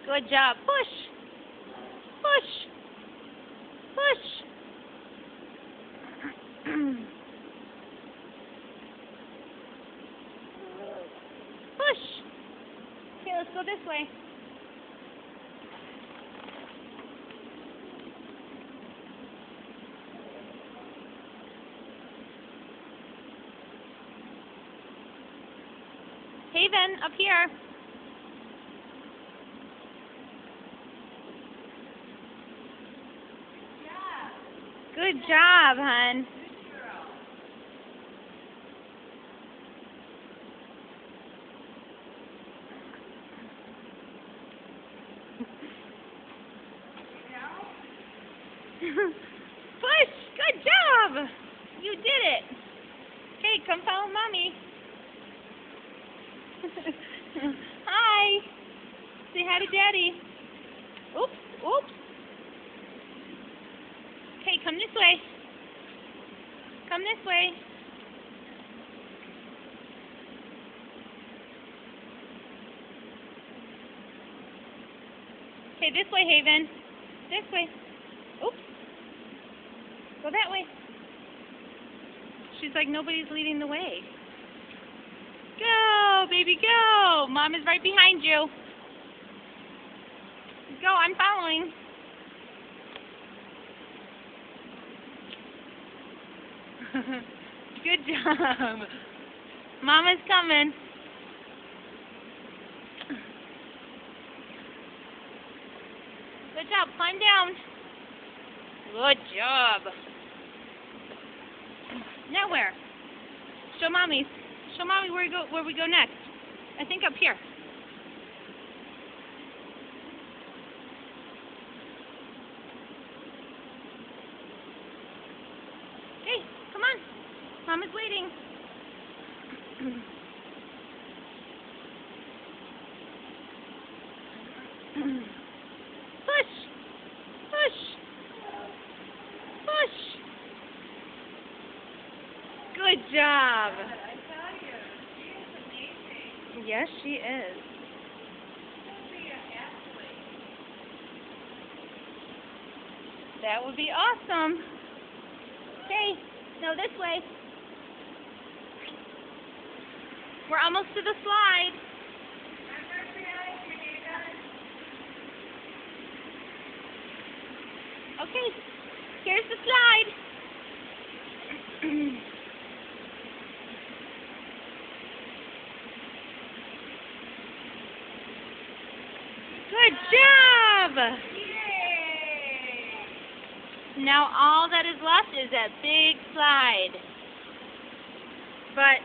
Good job. Push. Push. Push. Push. Okay, let's go this way. Haven, up here. Good job, hon. Push! Good job! You did it! Hey, come follow Mommy. Hi! Say hi to Daddy. Oops, oops. Okay, come this way. Come this way. Okay, this way, Haven. This way. Oops. Go that way. She's like, nobody's leading the way. Go, baby, go. Mom is right behind you. Go, I'm following. Good job. Mama's coming. Good job. Climb down. Good job. Now where? Show Mommy. Show Mommy where we go next. I think up here. Hey, come on. Mama's waiting. Push. Push. Push. Good job. Yes, she is. That would be awesome. Okay, now this way. We're almost to the slide. Okay, here's the slide. Good job! Yay! Now all that is left is that big slide. But